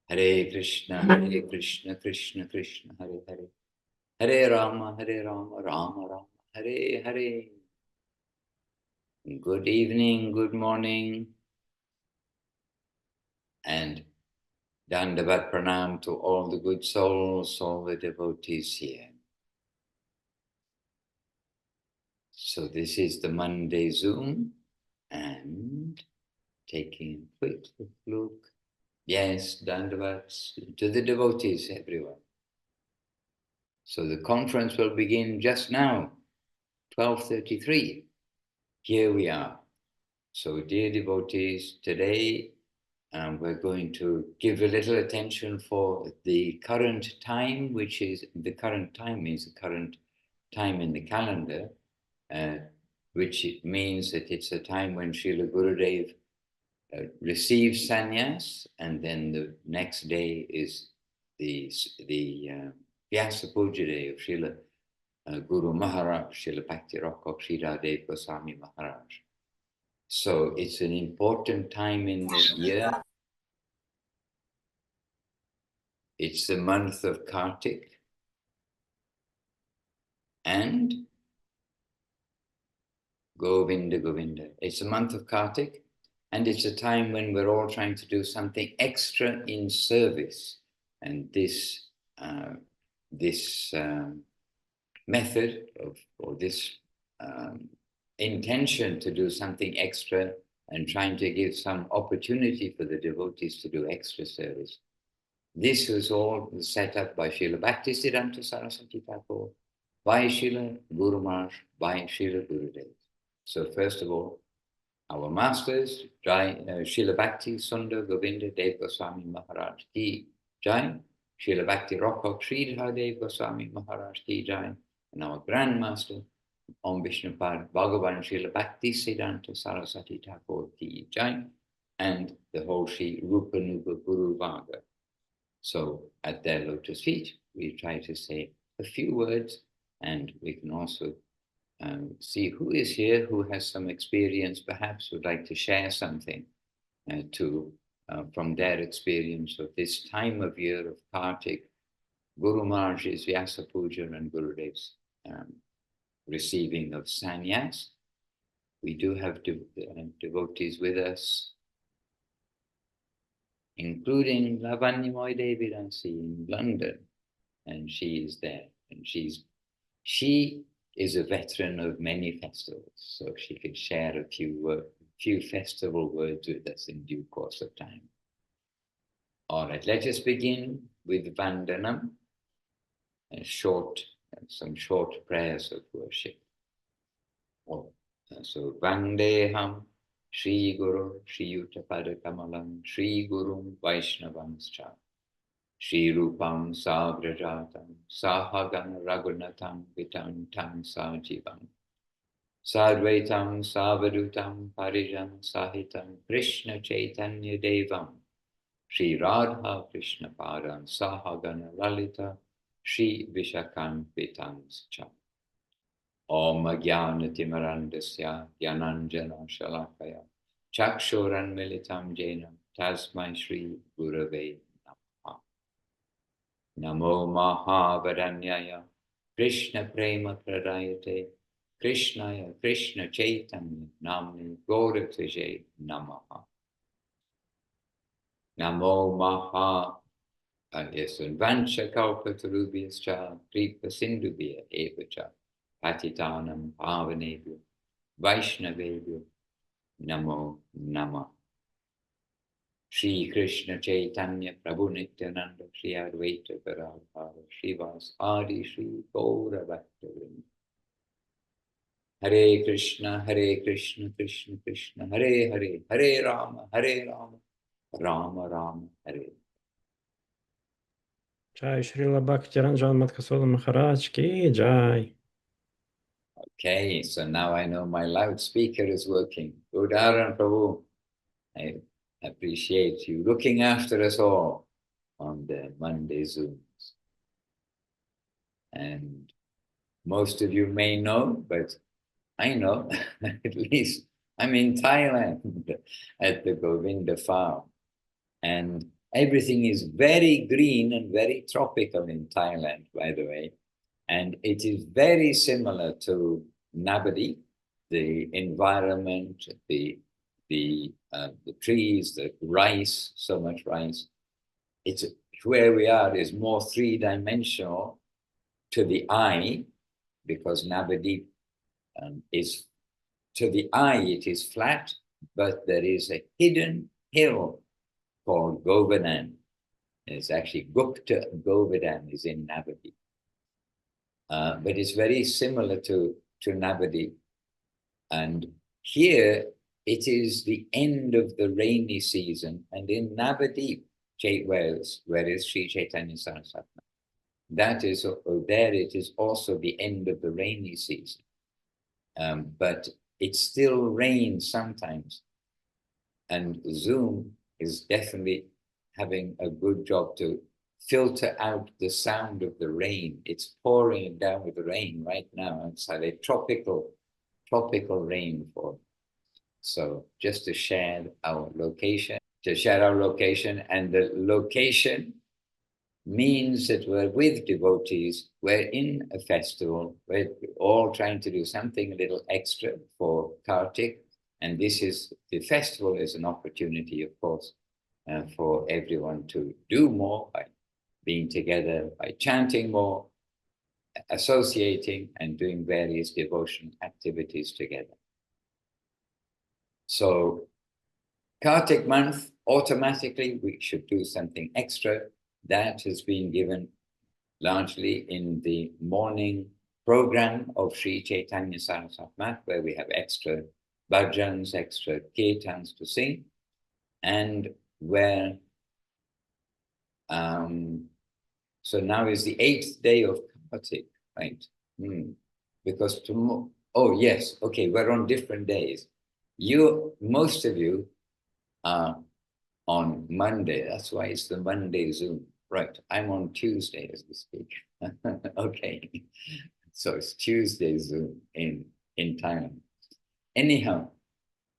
Hare Krishna, Krishna Krishna, Hare Hare. Hare Rama, Rama Rama, Hare Hare. Good evening, good morning, and Dandavat Pranam to all the good souls, all the devotees here. So this is the Monday Zoom, and taking a quick look. Yes, Dandavats to the devotees, everyone. So the conference will begin just now, 12:33. Here we are. So dear devotees, today we're going to give a little attention for the current time, which is the current time means the current time in the calendar, which means that it's a time when Srila Gurudeva receives sannyas, and then the next day is the Vyasa Puja day of Srila Guru Maharaj, Srila Bhakti Rakha Radha-kunda Goswami Maharaj. So it's an important time in the year. It's the month of Kartik, and Govinda Govinda. It's a month of Kartik, and it's a time when we're all trying to do something extra in service. And this method of, or this intention to do something extra and trying to give some opportunity for the devotees to do extra service. This was all set up by Srila Bhaktisiddhanta Saraswati Thakur, by Srila Guru Maharaj, by Srila Gurudeva. So first of all, our masters, Srila Bhakti Sundar Govinda Dev Goswami Maharaj Ki Jai, Srila Bhakti Rakha Sridhar Dev Goswami Maharaj Ki Jai, and our Grandmaster, Om Vishnupad Bhagavan Srila Bhaktisiddhanta Saraswati Thakur Ki Jai, and the whole Sri Rupanuga Guru Varga. So at their lotus feet, we try to say a few words, and we can also see who is here, who has some experience, perhaps would like to share something from their experience of this time of year of Kartik, Guru Maharaj's Vyasa Puja and Gurudev's receiving of sannyas. We do have devotees with us, including Lavanyamoy Devidansi in London, and she is there, and she is a veteran of many festivals, so she could share a few festival words with us in due course of time. All right, let us begin with Vandanam, some short prayers of worship. So Vandeham Shri Guru Shri Yuttapada Kamalam Shri Gurum Vaishnavanscha Shri Rupam Sagrajatam Sahagana Raghunatam Vitam Tam Sajivam Sadvaitam Savadutam Parijam Sahitam Krishna Chaitanya Devam Shri Radha Krishna Padam Sahagana Lalita Shri Vishakam Vitanscha Om Jnana Timarandasya Jnananjana Shalakaya Chakshuran Militam Jena Tasmai Shri Gurave Namaha. Namo Mahavadanyaya Krishna Prema Pradayate Krishnaya Krishna Chaitanya Namni Gaurataje Namaha. Namo Maha Vancha Kalpatarubhyascha Kripa Sindhubhya Evacha Patitanam Pavanebhyo Vaishnavebhyo Namo Namah. Shri Krishna Chaitanya Prabhu Nityananda Shri Advaita Gadadhara Srivas Adi Shri Gaura Bhaktivinoda. Hare Krishna Krishna Krishna Hare Hare Hare Rama Rama Rama Hare. Jai Srila Bhakti Ranjan Madhusudana Maharaj Ki Jai. Okay, so now I know my loudspeaker is working. Udaran Prabhu, I appreciate you looking after us all on the Monday Zooms. And most of you may know, but I know, at least I'm in Thailand at the Govinda farm. And Everything is very green and very tropical in Thailand, by the way. And it is very similar to Navadi, the environment, the trees, the rice, so much rice. It's where we are is more three-dimensional to the eye, because Navadi is, to the eye, it is flat, but there is a hidden hill called Govardhan. It's actually Gupta Govardhan is in Navadi. But it's very similar to Navadi. And here it is the end of the rainy season. And in Navadip, Wales, where is Sri Chaitanya Saraswati, that is, there it is also the end of the rainy season. But it still rains sometimes. And Zoom is definitely having a good job to filter out the sound of the rain. It's pouring down with the rain right now. It's a tropical rainfall. So just to share our location, and the location means that we're with devotees, we're in a festival, we're all trying to do something a little extra for Kartik, and the festival is an opportunity, of course, for everyone to do more by being together, by chanting more, associating, and doing various devotional activities together. So Kartik month, automatically we should do something extra. That has been given largely in the morning program of Sri Chaitanya Saraswati Math, where we have extra bhajans, extra kirtans to sing, and where so now is the 8th day of Kartik, right? Because tomorrow, oh yes, okay, we're on different days. Most of you are on Monday, that's why it's the Monday Zoom. Right, I'm on Tuesday as we speak. Okay, so it's Tuesday Zoom in Thailand. Anyhow,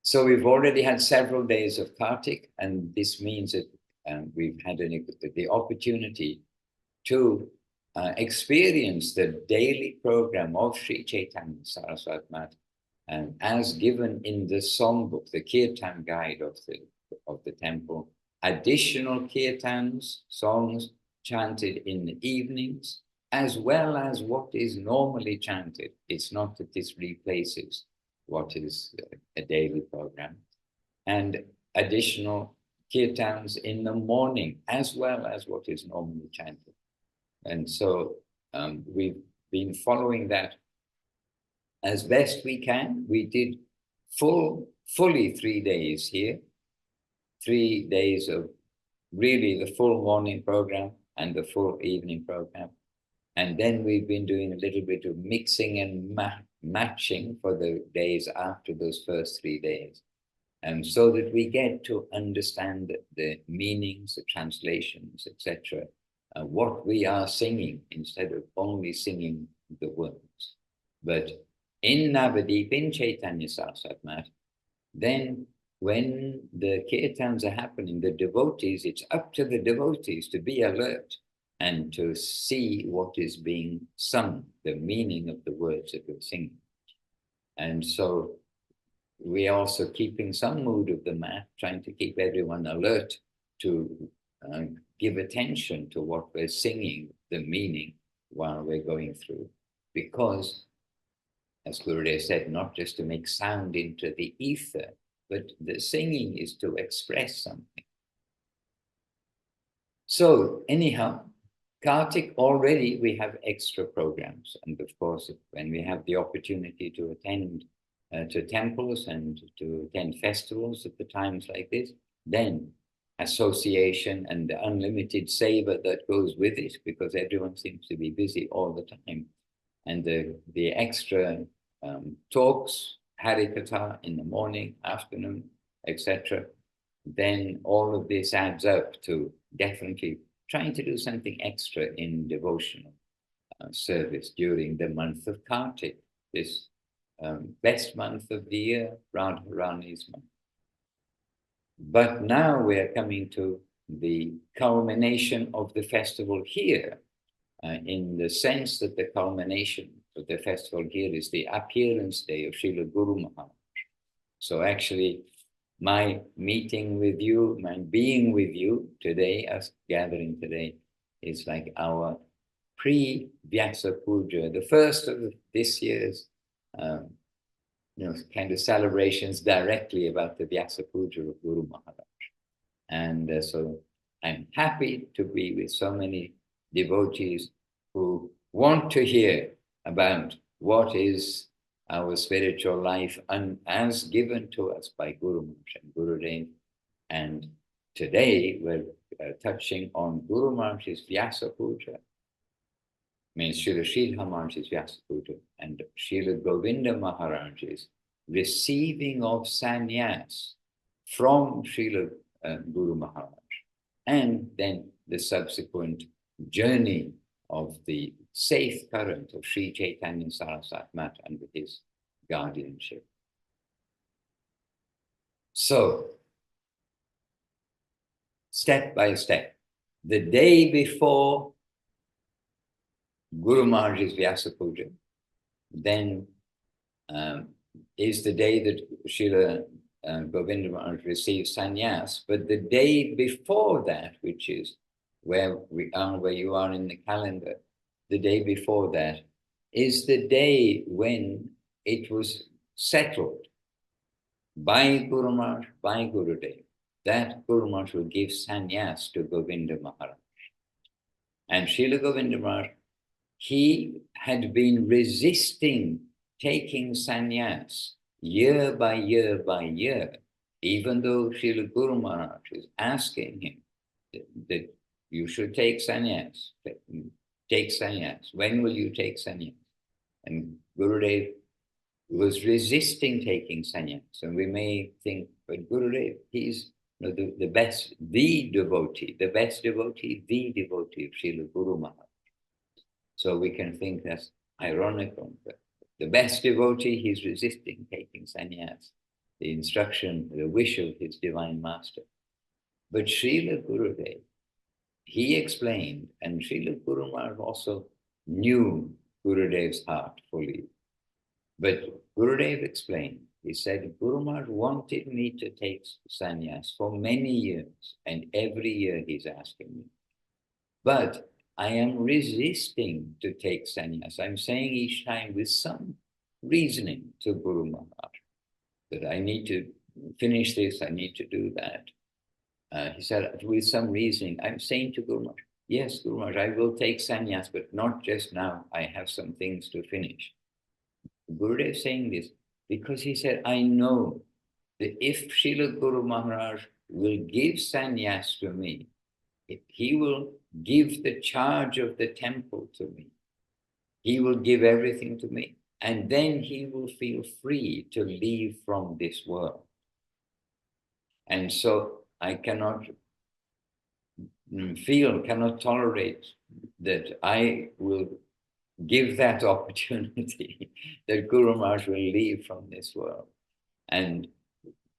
so we've already had several days of Kartik, and this means that we've had the opportunity to experience the daily program of Sri Chaitanya Saraswati Math, as given in the songbook, the Kirtan guide of the temple. Additional kirtans, songs chanted in the evenings, as well as what is normally chanted. It's not that this replaces what is a daily program. And additional kirtans in the morning, as well as what is normally chanted. And so we've been following that as best we can. We did fully 3 days here, 3 days of really the full morning program and the full evening program. And then we've been doing a little bit of mixing and matching for the days after those first 3 days. And so that we get to understand the meanings, the translations, etc., what we are singing, instead of only singing the words. But in Navadip, in Chaitanya Saraswati Math, then when the kirtans are happening, the devotees, it's up to the devotees to be alert and to see what is being sung, the meaning of the words that we're singing. And so we're also keeping some mood of the mat, trying to keep everyone alert to give attention to what we're singing, the meaning, while we're going through. Because, as Gurudeva said, not just to make sound into the ether, but the singing is to express something. So anyhow, Kartik, already we have extra programs. And of course, when we have the opportunity to attend to temples and to attend festivals at the times like this, then association and the unlimited seva that goes with it, because everyone seems to be busy all the time. And the extra talks, Harikatha in the morning, afternoon, etc. Then all of this adds up to definitely trying to do something extra in devotional service during the month of Kartik, this best month of the year, Radharani's month. But now we're coming to the culmination of the festival here, in the sense that the culmination of the festival here is the appearance day of Srila Guru Maharaj. So actually, my meeting with you, my being with you today, us gathering today, is like our pre-Vyasa Puja, the first of this year's kind of celebrations directly about the Vyasa Puja of Guru Maharaj. And so I'm happy to be with so many devotees who want to hear about what is our spiritual life and as given to us by Guru Maharaj and Gurudev. And today we're touching on Guru Maharaj's Vyasa Puja. Means Srila Sridhar Maharaj's Vyasa Puja and Srila Govinda Maharaj's receiving of sannyas from Srila Guru Maharaj, and then the subsequent journey of the safe current of Sri Chaitanya Saraswati Mat under his guardianship. So, step by step, the day before Guru Maharaj's Vyasa Puja, then is the day that Srila Govinda Maharaj receives sannyas, but the day before that, which is where we are, where you are in the calendar, the day before that is the day when it was settled by Guru Maharaj, by Gurudev, that Guru Maharaj will give sannyas to Govinda Maharaj. And Srila Govinda Maharaj, he had been resisting taking sannyas year by year by year, even though Srila Guru Maharaj is asking him that you should take sannyas, take sannyas. When will you take sannyas? And Gurudev was resisting taking sannyas. And we may think, but Gurudev, he's the best, the devotee, the best devotee, the devotee of Srila Guru Maharaj. So we can think that's ironical, but the best devotee, he's resisting taking sannyas, the instruction, the wish of his divine master. But Srila Gurudev, he explained, and Srila Guru Maharaj also knew Gurudev's heart fully. But Gurudev explained, he said, Guru Maharaj wanted me to take sannyas for many years, and every year he's asking me. But I am resisting to take sannyas. I'm saying each time with some reasoning to Guru Maharaj that I need to finish this, I need to do that. He said, with some reasoning, I'm saying to Guru Maharaj, yes, Guru Maharaj, I will take sannyas, but not just now. I have some things to finish. Gurudev is saying this because he said, I know that if Srila Guru Maharaj will give sannyas to me, he will give the charge of the temple to me. He will give everything to me. And then he will feel free to leave from this world. And so I cannot tolerate that I will give that opportunity that Guru Maharaj will leave from this world. And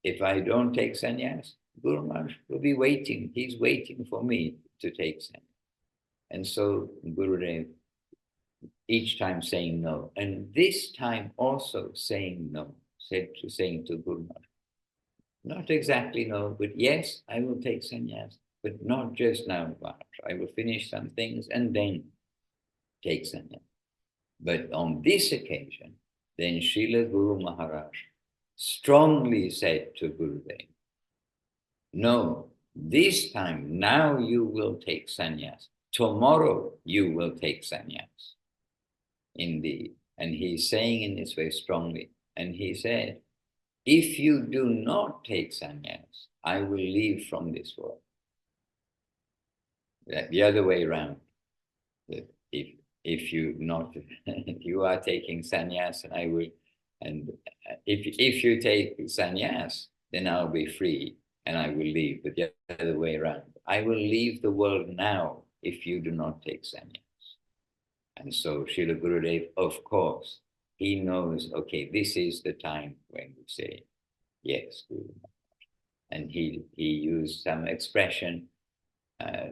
if I don't take sannyas, Guru Maharaj will be waiting. He's waiting for me to take sannyas. And so Gurudev, each time saying no, and this time also saying no, saying to Guru Maharaj, not exactly no, but yes, I will take sannyas, but not just now, Maharaj. I will finish some things and then take sannyas. But on this occasion, then Srila Guru Maharaj strongly said to Gurudev, no, this time, now you will take sannyas. Tomorrow you will take sannyas. Indeed. And he's saying in this way strongly. And he said, if you do not take sannyas, I will leave from this world. The other way around. If you are taking sannyas, and I will, and if you take sannyas, then I'll be free and I will leave. But the other way around, I will leave the world now if you do not take sannyas. And so Srila Gurudev, of course, he knows, okay, this is the time when we say, yes, Guru Maharaj. And he used some expression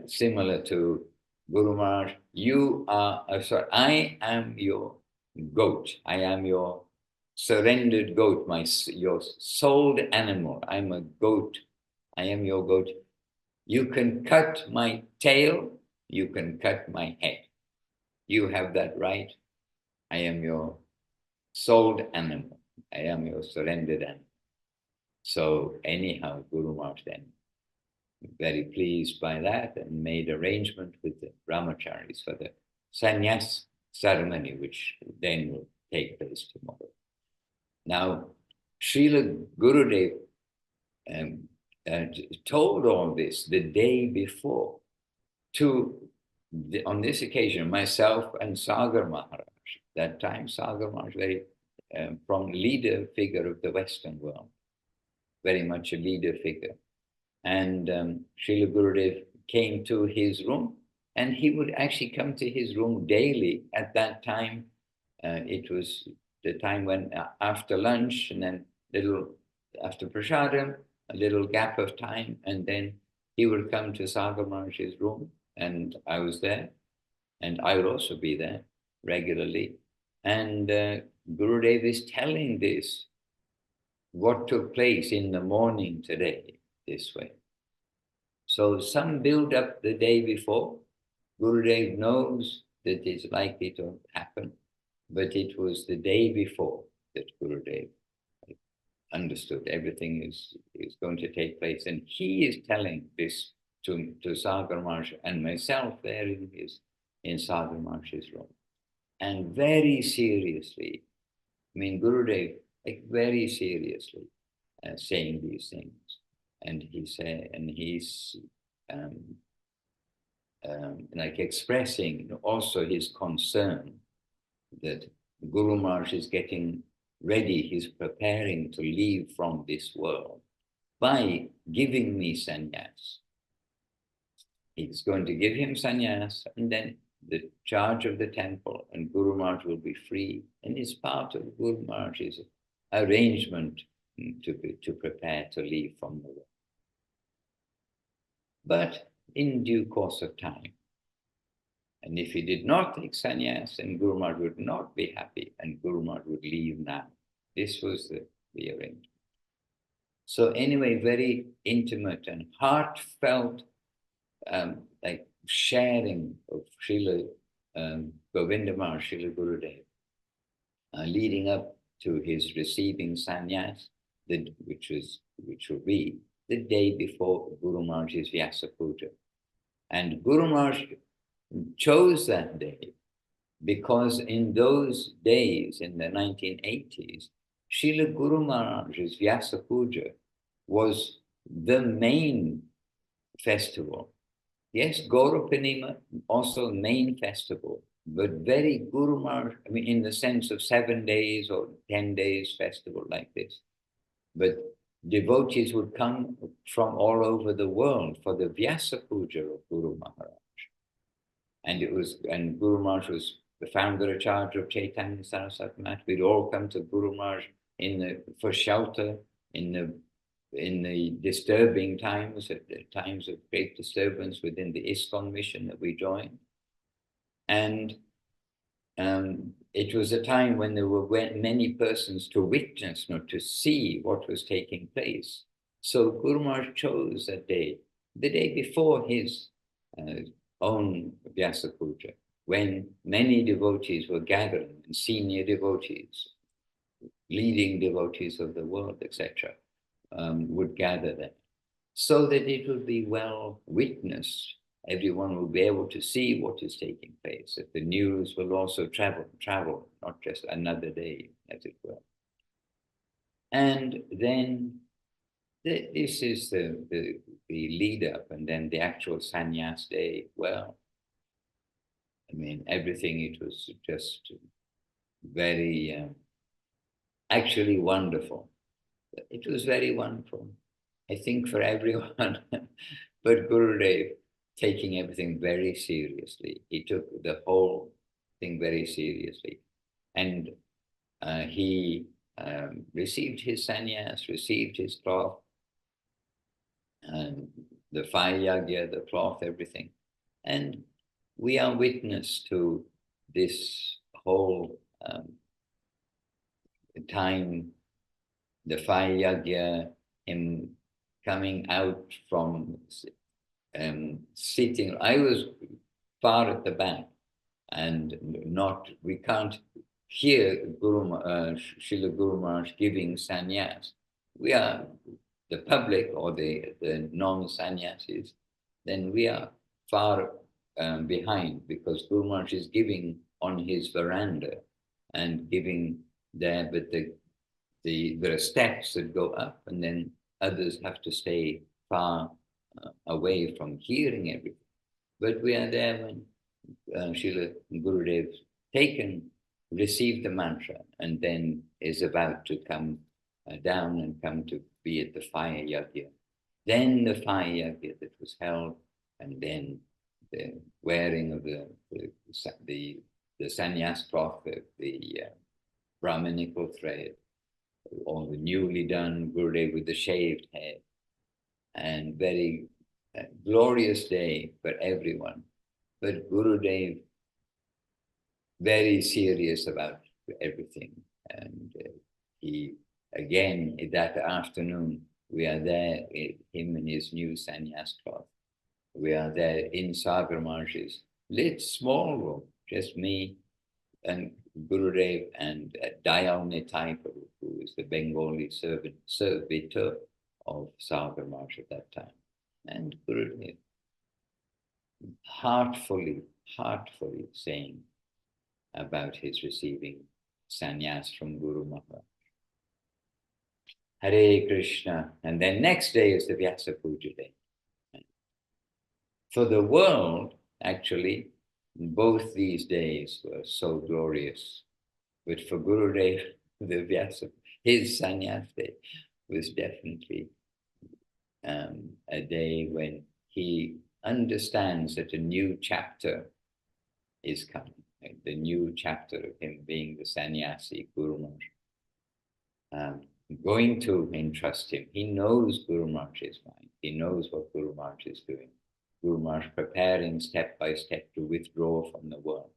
similar to Guru Maharaj, you are, sorry, I am your goat. I am your surrendered goat, your souled animal. I'm a goat. I am your goat. You can cut my tail. You can cut my head. You have that right. I am your souled animal. I am your surrendered animal. So anyhow, Guru Maharaj then very pleased by that and made arrangement with the brahmacharis for the sannyas ceremony, which then will take place tomorrow. Now, Srila Gurudev told all this the day before to, on this occasion, myself and Sagar Maharaj. That time, Sagar Maharaj, very from leader figure of the Western world, very much a leader figure. And Srila Gurudev came to his room, and he would actually come to his room daily. At that time, it was the time when after lunch and then little after prasadam, a little gap of time, and then he would come to Sagar Maharaj's room, and I was there, and I would also be there regularly. And Gurudev is telling this, what took place in the morning today, this way. So some build up the day before. Gurudev knows that it's likely to happen, but it was the day before that Gurudev understood everything is going to take place. And he is telling this to Sagar Maharaj and myself there in Sagar Maharaj's room. And very seriously, I mean, Gurudev, like very seriously saying these things. And he's like expressing also his concern that Guru Maharaj is getting ready, he's preparing to leave from this world by giving me sannyas. He's going to give him sannyas, and then the charge of the temple, and Guru Maharaj will be free. And it's part of Guru Maharaj's arrangement to prepare to leave from the world. But in due course of time. And if he did not take sannyas, then Guru Maharaj would not be happy, and Guru Maharaj would leave now. This was the arrangement. So anyway, very intimate and heartfelt like sharing of Srila Govinda Maharaj, Srila Gurudev, leading up to his receiving sannyas, which will be the day before Guru Maharaj's Vyasa Puja. And Guru Maharaj chose that day because in those days, in the 1980s, Srila Guru Maharaj's Vyasa Puja was the main festival. Yes, Gaurapanima, also main festival, but very Guru Maharaj, I mean, in the sense of 7 days or 10 days festival like this. But devotees would come from all over the world for the Vyasa Puja of Guru Maharaj. And Guru Maharaj was the founder Acharya of Chaitanya Saraswati Math. We'd all come to Guru Maharaj for shelter in the disturbing times, at the times of great disturbance within the ISKCON mission that we joined. And it was a time when there were many persons to witness, not to see what was taking place. So Guru Maharaj chose that day, the day before his own Vyasa Puja, when many devotees were gathering, and senior devotees, leading devotees of the world, etc., would gather there, so that it would be well witnessed. Everyone will be able to see what is taking place, that the news will also travel, not just another day, as it were. And then this is the lead up, and then the actual sannyas day. Well, I mean, everything, it was just very, actually wonderful. It was very wonderful, I think, for everyone, but Gurudev taking everything very seriously. He took the whole thing very seriously. And he received his sannyas, received his cloth, the fire yagya, the cloth, everything. And we are witness to this whole time, the fire yagya, him coming out from sitting. I was far at the back, and we can't hear Srila Guru Maharaj giving sannyas. We are the public or the non-sannyasis, then we are far behind, because Guru Maharaj is giving on his veranda and giving there, but there are steps that go up, and then others have to stay far away from hearing everything. But we are there when Srila Gurudev received the mantra, and then is about to come down and come to be at the fire yagya. Then the fire yagya that was held, and then the wearing of the sannyas cloth, the Brahminical thread, or the newly done Gurudev with the shaved head, and very glorious day for everyone. But Gurudev, very serious about everything. And he, again, that afternoon, we are there, him in his new sannyas cloth. We are there in Sagar Maharaj's lit small room, just me and Gurudev and Dayal Nitai, who is the Bengali servitor of Sagar Maharaj at that time. And Gurudev heartfully saying about his receiving sannyas from Guru Maharaj. Hare Krishna. And then next day is the Vyasa Puja day. For the world, actually, both these days were so glorious. But for Gurudev, the Vyasa, his sannyas day was definitely a day when he understands that a new chapter is coming. The new chapter of him being the sannyasi, Guru Maharaj, going to entrust him. He knows Guru Maharaj's mind. He knows what Guru Maharaj is doing. Guru Maharaj preparing step by step to withdraw from the world.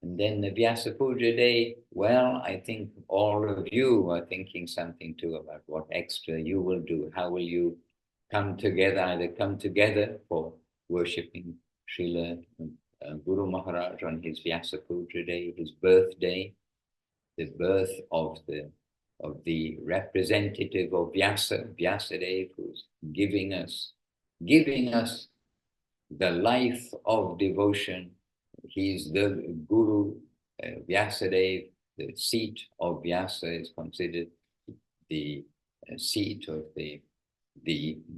And then the Vyasa Puja day, well, I think all of you are thinking something too about what extra you will do. How will you come together, either come together for worshipping Srila Guru Maharaj on his Vyasa Puja day, his birthday, the birth of the representative of Vyasa, Vyasadeva, who's giving us the life of devotion. He's the Guru, Vyasadeva, the seat of Vyasa is considered the seat of the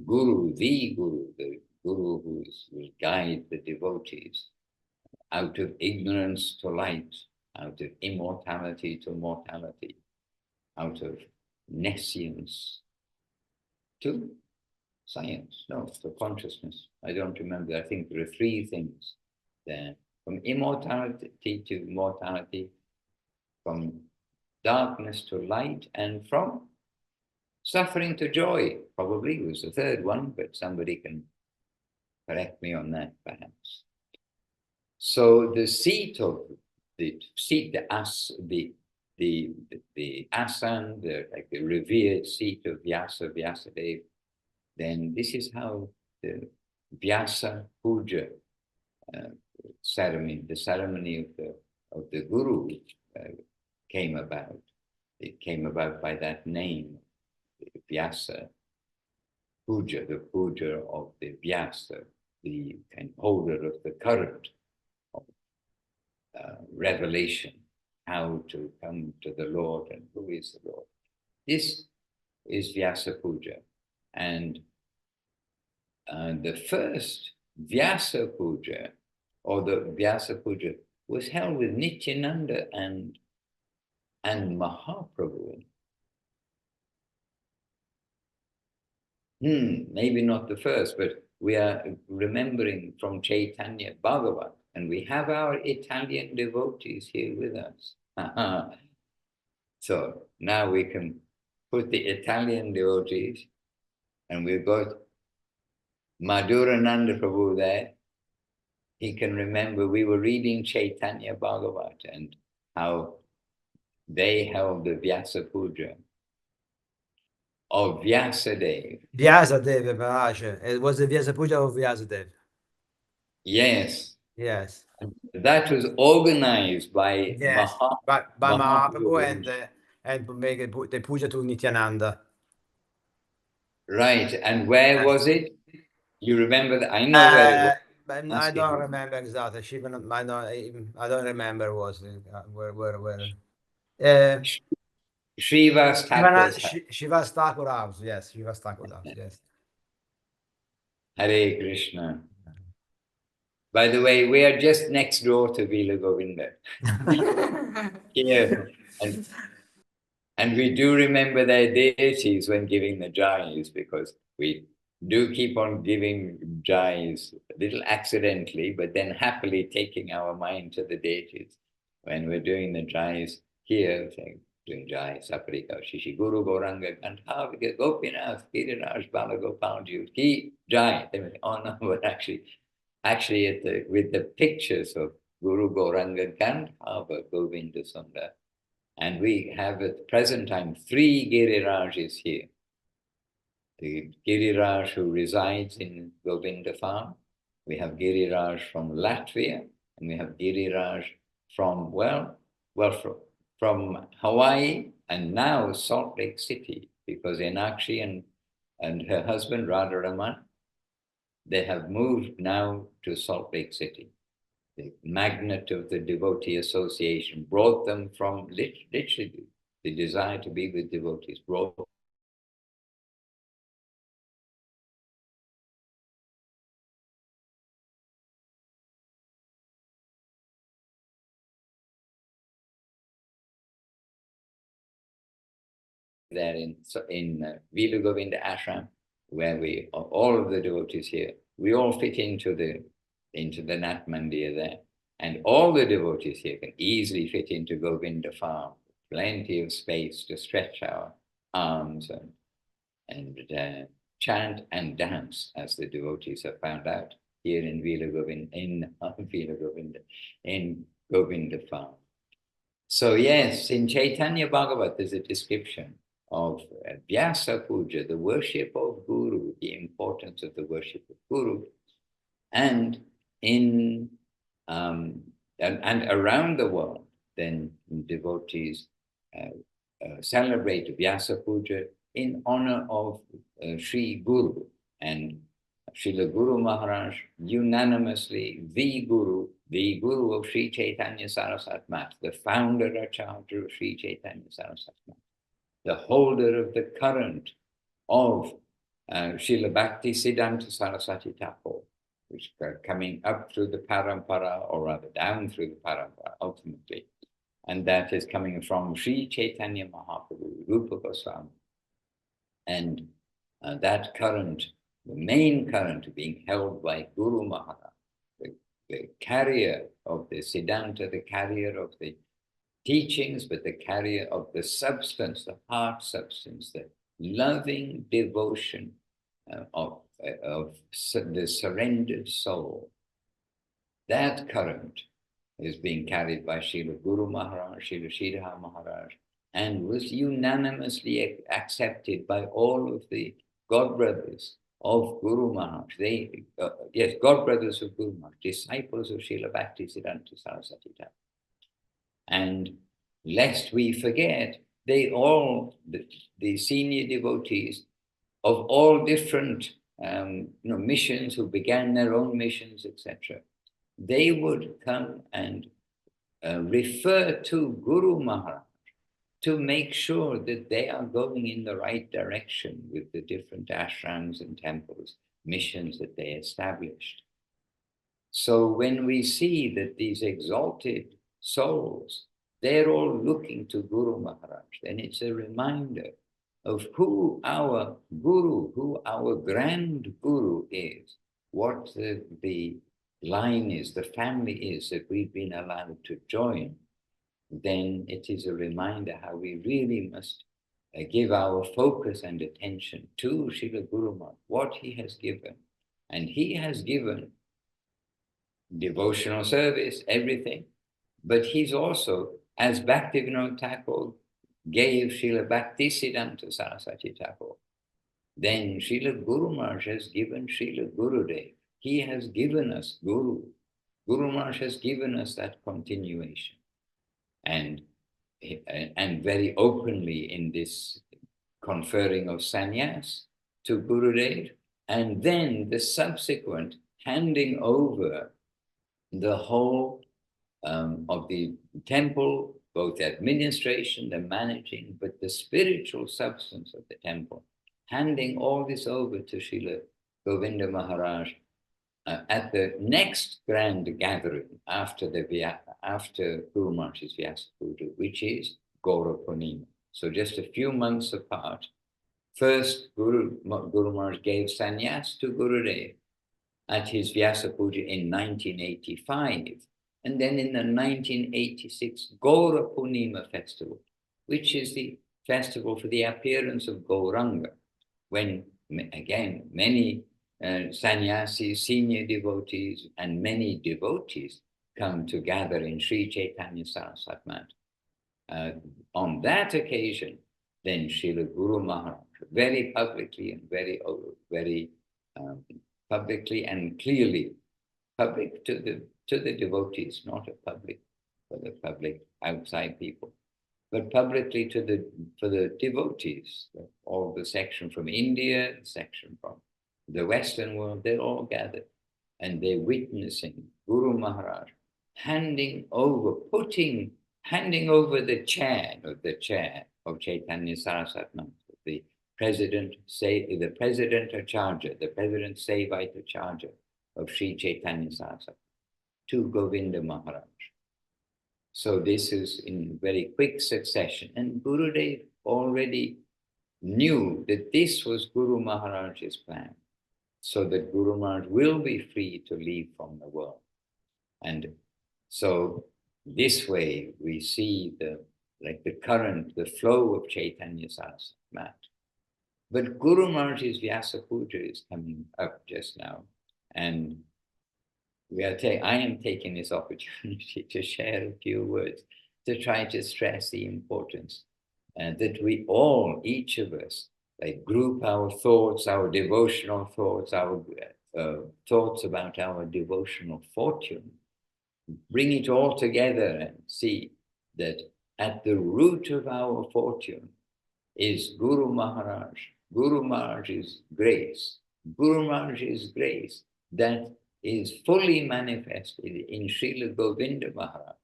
Guru, the Guru who will guide the devotees out of ignorance to light, out of immortality to mortality, out of nescience to science, to consciousness. I don't remember. I think there are three things there. From immortality to mortality, from darkness to light, and from suffering to joy. Probably was the third one, but somebody can correct me on that, perhaps. So the seat of the asan, like the revered seat of Vyasa, Vyasadeva, then this is how the Vyasa Puja ceremony, the ceremony of the Guru came about. It came about by that name, Vyasa Puja, the Puja of the Vyasa, the holder of the current of revelation, how to come to the Lord and who is the Lord. This is Vyasa Puja. And the first Vyasa Puja, or the Vyasa Puja, was held with Nityananda and Mahaprabhu. Maybe not the first, but we are remembering from Chaitanya Bhagavat, and we have our Italian devotees here with us. So now we can put the Italian devotees, and we've got Madhurananda Prabhu there, he can remember we were reading Chaitanya Bhagavat and how they held the Vyasa Puja of Vyasa Dev. Vyasa Dev, Maharaj. It was the Vyasa Puja of Vyasa Dev. Yes. Yes. That was organized by Yes. By Mahaprabhu Mahaprabhu. and make the puja to Nityananda. Right. And where was it? You remember that? I know where it was. I don't remember exactly. I don't remember where. Srivas Thakur's house. Shiva's Thakur house. Yes, Shiva's Thakur house. Yes. Hare Krishna. By the way, we are just next door to Vila Govinda. Here. And we do remember their deities when giving the jais, because we do keep on giving jais a little accidentally, but then happily taking our mind to the deities. When we're doing the jais here, saying, doing jai, Saparika, Shishi, Guru, Gauranga, Gandhavika, Gopinath, Giriraj, Balagopal, Ki, jai. They went, oh no, but actually with the pictures of Guru, Gauranga, Gandhava, Govinda Sundar. And we have at the present time 3 Girirajas here. The Giriraj who resides in Govinda farm. We have Giriraj from Latvia, and we have Giriraj from, from Hawaii, and now Salt Lake City, because Enakshi and her husband, Radha-Raman, they have moved now to Salt Lake City. The magnet of the devotee association brought them from literally the desire to be with devotees, brought there in Vila Govinda Ashram, where we all of the devotees here, we all fit into the Nat Mandir there. And all the devotees here can easily fit into Govinda farm. Plenty of space to stretch our arms and chant and dance, as the devotees have found out here in Govinda farm. So yes, in Chaitanya Bhagavat there's a description of Vyasa Puja, the worship of Guru, the importance of the worship of Guru, and and around the world, then devotees celebrate Vyasa Puja in honor of Sri Guru, and Srila Guru Maharaj unanimously the Guru of Sri Chaitanya Saraswat Math, the founder Acharya of Sri Chaitanya Saraswat Math, the holder of the current of Srila Bhakti Siddhanta Saraswati Thakur, which are coming up through the parampara, or rather down through the parampara ultimately. And that is coming from Sri Chaitanya Mahaprabhu, Rupa Goswami. And that current, the main current, being held by Guru Maharaj, the carrier of the Siddhanta, the carrier of the teachings, but the carrier of the substance, the heart substance, the loving devotion of the surrendered soul. That current is being carried by Srila Guru Maharaj, Srila Sridhar Maharaj, and was unanimously accepted by all of the godbrothers of Guru Maharaj. Yes, godbrothers of Guru Maharaj, disciples of Srila Bhakti Siddhanta Saraswati Thakur. And lest we forget, they all, the senior devotees of all different missions, who began their own missions, etc., they would come and refer to Guru Maharaj to make sure that they are going in the right direction with the different ashrams and temples, missions that they established. So when we see that these exalted souls, they're all looking to Guru Maharaj, then it's a reminder of who our Guru, who our grand Guru is, what the line is, the family is that we've been allowed to join. Then it is a reminder how we really must give our focus and attention to Srila Guru Maharaj, what he has given, And he has given devotional service, everything. But he's also, as Bhaktivinoda Thakur gave Srila Bhaktisiddhanta Saraswati Thakur, then Srila Guru Maharaj has given Srila Gurudev. He has given us Guru. Guru Maharaj has given us that continuation. And very openly in this conferring of sannyas to Gurudev, and then the subsequent handing over the whole of the temple, both the administration, the managing, but the spiritual substance of the temple, handing all this over to Srila Govinda Maharaj at the next grand gathering after Guru Maharaj's Vyasa Puja, which is Gaura Purnima. So just a few months apart, first Guru Maharaj gave sannyas to Gurudev at his Vyasa Puja in 1985. And then in the 1986 Gaura Purnima festival, which is the festival for the appearance of Gauranga, when again many sannyasis, senior devotees, and many devotees come to gather in Sri Chaitanya Saraswat Mat. On that occasion, then Srila Guru Maharaj, very publicly and very publicly and clearly, public to the devotees, not a public for the public outside people, but publicly for the devotees, all the section from India, the section from the Western world, they're all gathered and they're witnessing Guru Maharaj handing over the chair of Chaitanya Saraswat Mat, the president Acharya, the president Sevite Acharya of Sri Chaitanya Saraswat, to Govinda Maharaj. So this is in very quick succession. And Gurudev already knew that this was Guru Maharaj's plan, so that Guru Maharaj will be free to leave from the world. And so this way we see the flow of Chaitanya Saraswat Mat. But Guru Maharaj's Vyasa Puja is coming up just now, and I am taking this opportunity to share a few words to try to stress the importance that we all, each of us, group our thoughts, our devotional thoughts, our thoughts about our devotional fortune, bring it all together and see that at the root of our fortune is Guru Maharaj. Guru Maharaj's grace. Guru Maharaj's grace that is fully manifested in Srila Govinda Maharaj.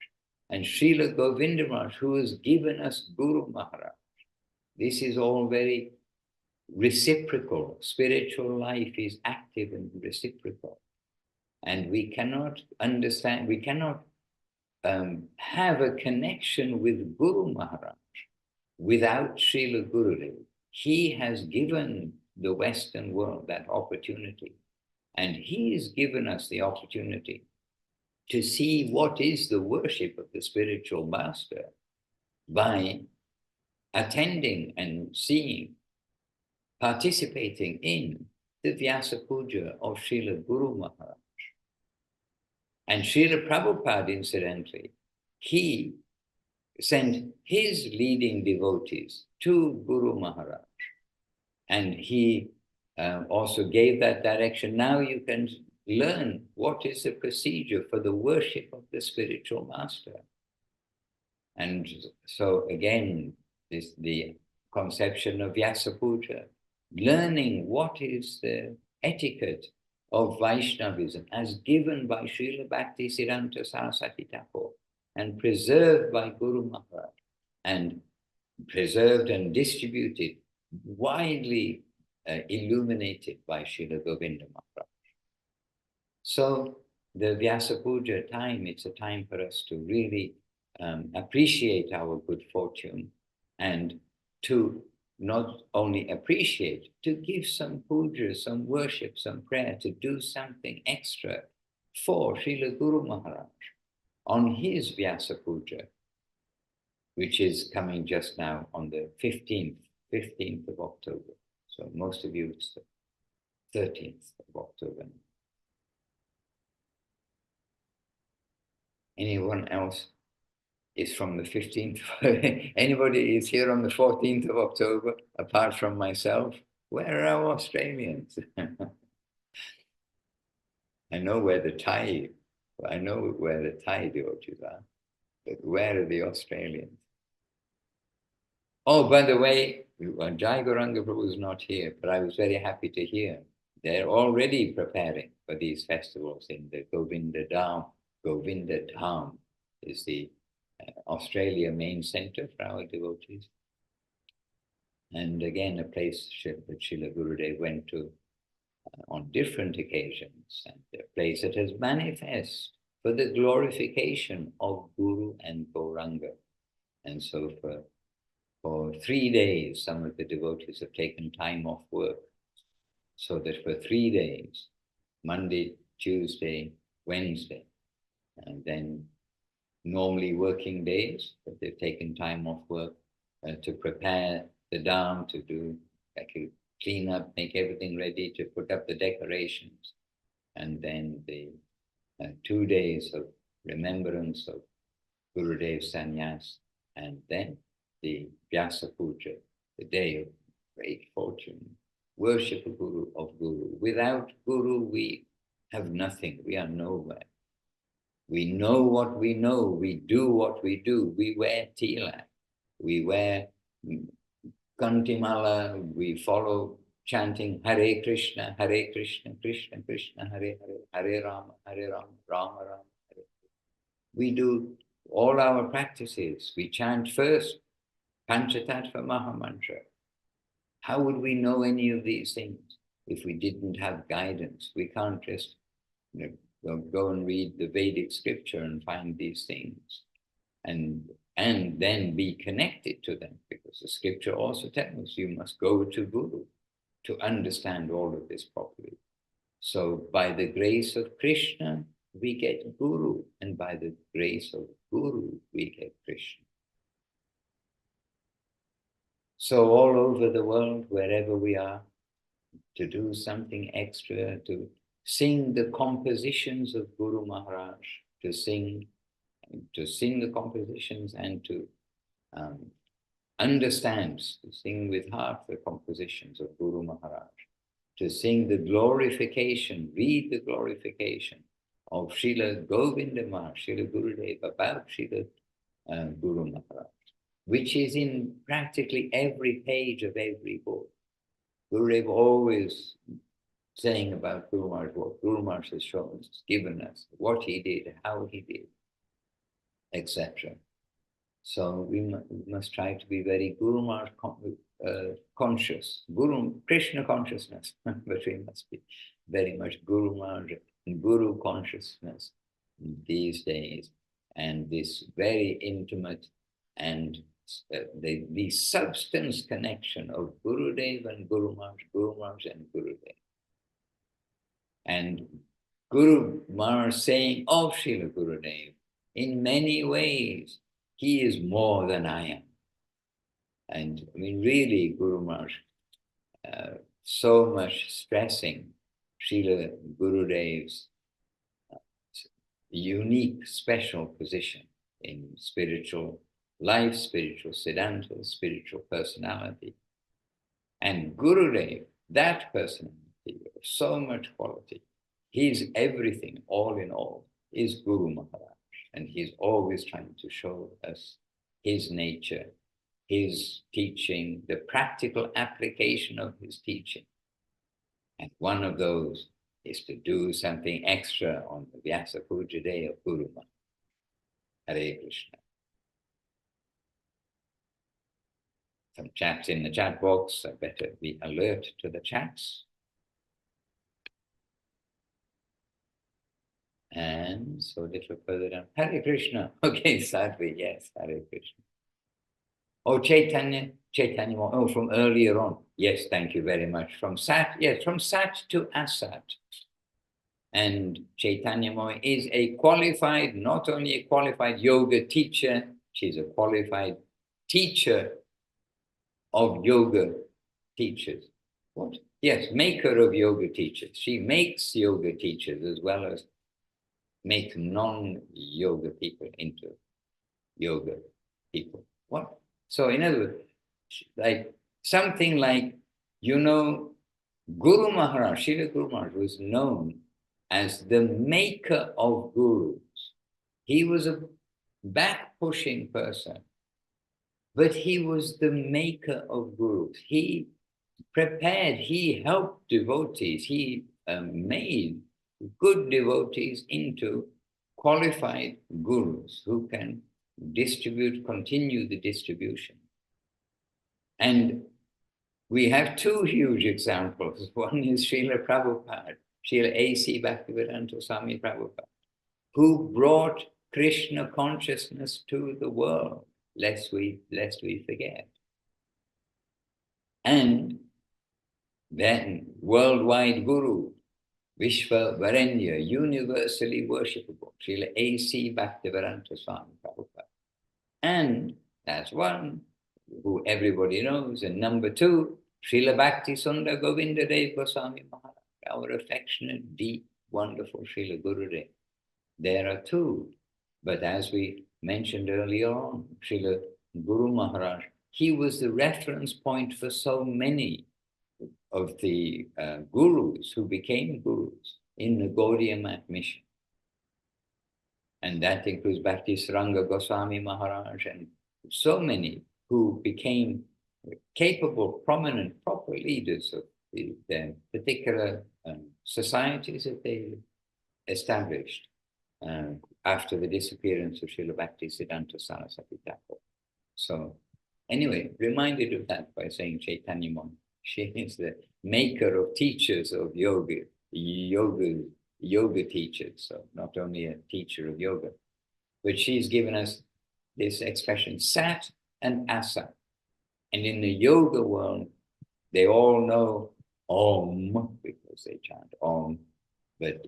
And Srila Govinda Maharaj, who has given us Guru Maharaj. This is all very reciprocal. Spiritual life is active and reciprocal. And we cannot understand, we cannot have a connection with Guru Maharaj without Srila Gurudev. He has given the Western world that opportunity. And he has given us the opportunity to see what is the worship of the spiritual master by attending and seeing, participating in the Vyasa Puja of Srila Guru Maharaj. And Srila Prabhupada, incidentally, he sent his leading devotees to Guru Maharaj. And he also gave that direction. Now you can learn what is the procedure for the worship of the spiritual master. And so again, the conception of Vyasa Puja, learning what is the etiquette of Vaishnavism as given by Srila Bhaktisiddhanta Saraswati Thakur and preserved by Guru Maharaj and preserved and distributed, widely illuminated by Srila Govinda Maharaj. So the Vyasa Puja time, it's a time for us to really appreciate our good fortune and to not only appreciate, to give some puja, some worship, some prayer, to do something extra for Srila Guru Maharaj on his Vyasa Puja, which is coming just now on the 15th of October. So most of you, 13th of October. Anyone else is from the 15th? Anybody is here on the 14th of October, apart from myself? Where are our Australians? I know where the Thai devotees are, but where are the Australians? Oh, by the way, Jai Gauranga Prabhu is not here, but I was very happy to hear they're already preparing for these festivals in the Govinda Dham. Govinda Dham is the Australia main center for our devotees. And again, a place that Srila Gurudev went to on different occasions, and a place that has manifest for the glorification of Guru and Gauranga. And so for 3 days, some of the devotees have taken time off work, so that for 3 days, Monday, Tuesday, Wednesday, and then normally working days, but they've taken time off work to prepare the Dham, to do clean up, make everything ready, to put up the decorations, and then the 2 days of remembrance of Gurudev's Sannyasa, and then the Vyasa Puja, the day of great fortune, worship of Guru. Without Guru, we have nothing, we are nowhere. We know what we know, we do what we do. We wear tilak, we wear kantimala, we follow chanting Hare Krishna, Krishna Krishna, Hare Hare, Hare Rama, Rama Rama, Hare. We do all our practices. We chant first Panchatattva Mahamantra. How would we know any of these things if we didn't have guidance? We can't just go and read the Vedic scripture and find these things and then be connected to them, because the scripture also tells us you must go to Guru to understand all of this properly. So by the grace of Krishna, we get Guru, and by the grace of Guru, we get Krishna. So all over the world, wherever we are, to do something extra, to sing the compositions of Guru Maharaj, to sing the compositions and to understand, to sing with heart the compositions of Guru Maharaj, to sing the glorification, read the glorification of Srila Govinda Maharaj, Srila Gurudev, about Srila Guru Maharaj, which is in practically every page of every book. Gurudev always saying about Guru Maharaj, what Guru Maharaj has shown us, given us, what he did, how he did, etc. So we must try to be very Guru Maharaj conscious, Guru Krishna consciousness, but we must be very much Guru Maharaj and Guru consciousness these days, and this very intimate and the substance connection of Gurudev and Guru Maharaj and Gurudev. And Guru Maharaj saying of Srila Gurudev, in many ways, he is more than I am. And I mean, really, Guru Maharaj, so much stressing Srila Gurudev's unique, special position in spiritual life, spiritual Siddhanta, spiritual personality. And Gurudev, that personality of so much quality, his everything, all in all, is Guru Maharaj. And he's always trying to show us his nature, his teaching, the practical application of his teaching. And one of those is to do something extra on the Vyasa Puja day of Guru Maharaj. Hare Krishna. Some chats in the chat box. I better be alert to the chats. And so a little further down. Hare Krishna. Okay, sadly, yes, Hare Krishna. Oh, Chaitanya. Oh, from earlier on. Yes, thank you very much. From Sat, yes, from Sat to Asat. And Chaitanya Moy is a qualified, not only a qualified yoga teacher, she's a qualified teacher of yoga teachers. What? yes, maker of yoga teachers. She makes yoga teachers as well as make non-yoga people into yoga people. What? So in other words, like something like, you know, Guru Maharaj, Srila Guru Maharaj was known as the maker of gurus. He was a back-pushing person, but he was the maker of gurus. He prepared, he helped devotees, he made good devotees into qualified gurus who can continue the distribution. And we have two huge examples. One is Srila Prabhupada, Srila A.C. Bhaktivedanta Swami Prabhupada, who brought Krishna consciousness to the world, lest we forget. And then worldwide guru, Vishva Varenya, universally worshipable, Srila A.C. Bhaktivedanta Swami Prabhupada. And that's one who everybody knows. And number two, Srila Bhakti Sundar Govinda Dev Goswami Maharaj, our affectionate, deep, wonderful Srila Gurudev. There are two. But as we mentioned earlier on, Srila Guru Maharaj, he was the reference point for so many of the gurus who became gurus in the Gaudiya Math mission. And that includes Bhakti Saranga Goswami Maharaj and so many who became capable, prominent, proper leaders of the particular societies that they established after the disappearance of Srila Bhakti Siddhanta Saraswati Thakur. So anyway, reminded of that by saying Chaitanya Moni. She is the maker of teachers of yoga teachers. So not only a teacher of yoga, but she's given us this expression, sat and asa. And in the yoga world, they all know Om because they chant Om, but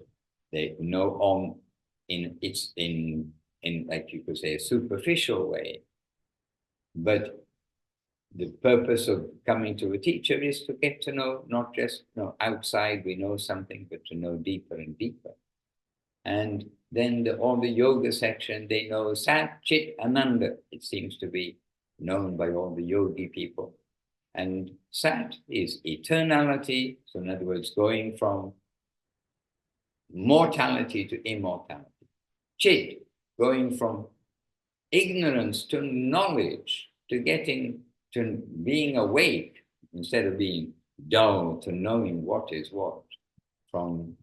they know Om in like you could say a superficial way. But the purpose of coming to a teacher is to get to know, not just outside we know something, but to know deeper and deeper. And then all the yoga section, they know Sat, Chit, Ananda. It seems to be known by all the yogi people. And Sat is eternality. So in other words, going from mortality to immortality. Chit, going from ignorance to knowledge, to getting to being awake instead of being dull, to knowing what is what. From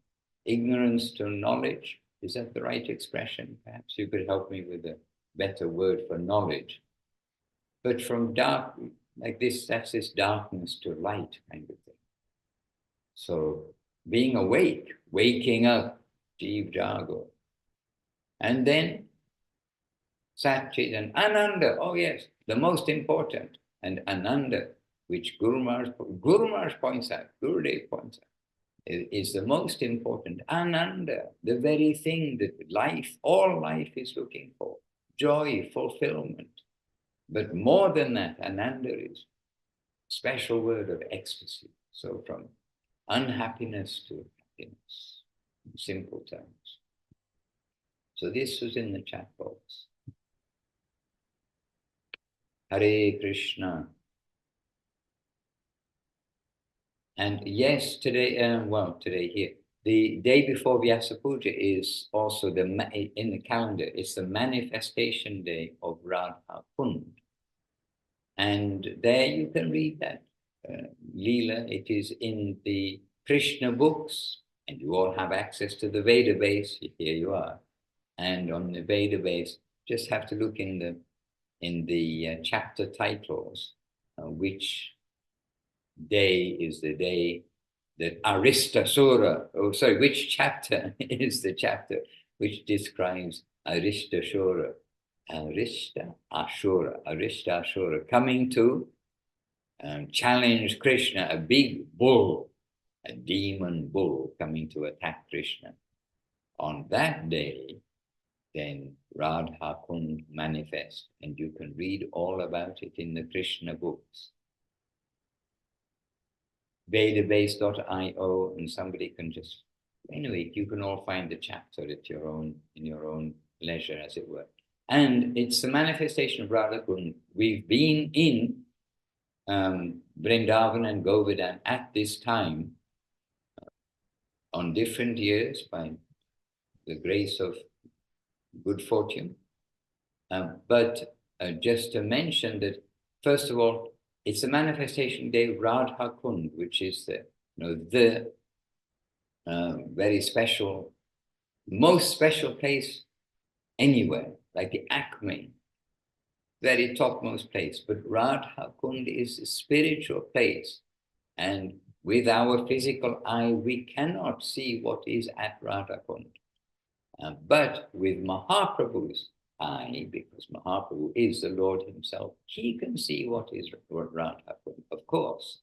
ignorance to knowledge, is that the right expression? Perhaps you could help me with a better word for knowledge. But from dark, like this, that's this darkness to light kind of thing. So being awake, waking up, Jeev Jago. And then Sat, Chit and Ananda, oh yes, the most important. And Ananda, which Guru Maharaj points out, Gurudev points out, is the most important. Ananda, the very thing that all life is looking for. Joy, fulfillment. But more than that, Ananda is a special word of ecstasy. So from unhappiness to happiness, in simple terms. So this was in the chat box. Hare Krishna. And yes, today, today here, the day before Vyasa Puja is also in the calendar, it's the manifestation day of Radha-kunda. And there you can read that Leela. It is in the Krishna books, and you all have access to the Veda base. Here you are. And on the Veda base, just have to look in the chapter titles, which day is the day that which chapter is the chapter which describes Arishta Ashura, coming to challenge Krishna, a big bull, a demon bull coming to attack Krishna. On that day, then Radha-kunda manifests, and you can read all about it in the Krishna books. vedabase.io, and somebody can just, anyway, you can all find the chapter at your own, in your own leisure, as it were. And it's the manifestation of Radha-kunda. We've been in Vrindavan and Govardhan at this time on different years by the grace of good fortune. But just to mention that, first of all, it's a manifestation day, Radha-kunda, which is the very special, most special place anywhere, like the Acme, very topmost place. But Radha-kunda is a spiritual place. And with our physical eye, we cannot see what is at Radha-kunda. But with Mahaprabhu's eye, because Mahaprabhu is the Lord himself, he can see what is Radha-kunda, of course.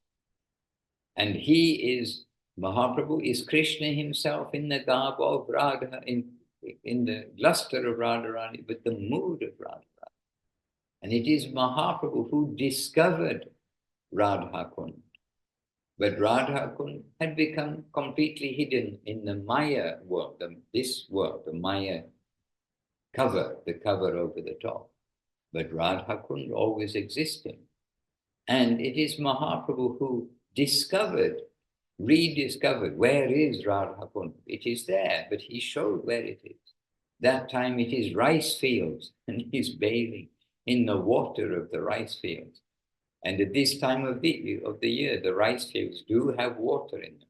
And he is, Mahaprabhu is Krishna himself in the garb of Radha, in the luster of Radharani, but the mood of Radharani. And it is Mahaprabhu who discovered Radha-kunda. But Radha-kunda had become completely hidden in the Maya world, this world, the Maya cover, the cover over the top. But Radha-kunda always existed. And it is Mahaprabhu who discovered, rediscovered, where is Radha-kunda? It is there, but he showed where it is. That time it is rice fields, and he is bathing in the water of the rice fields. And at this time of the year, the rice fields do have water in them.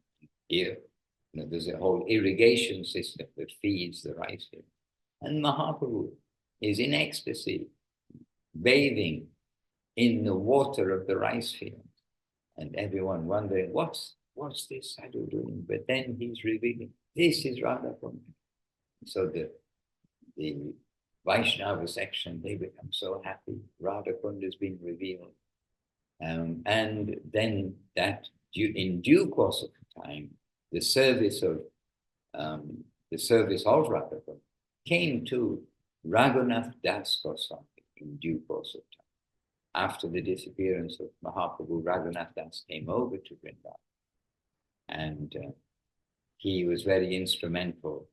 Here, there's a whole irrigation system that feeds the rice fields. And Mahaprabhu is in ecstasy, bathing in the water of the rice fields. And everyone wondering, what's this sadhu doing? But then he's revealing, this is Radha-kunda. So the Vaishnava section, they become so happy. Radha-kunda has been revealed. And then that, in due course of time, the service of Radha-kunda came to Raghunath Das Goswami in due course of time. After the disappearance of Mahaprabhu, Raghunath Das came over to Vrindavan. And he was very instrumental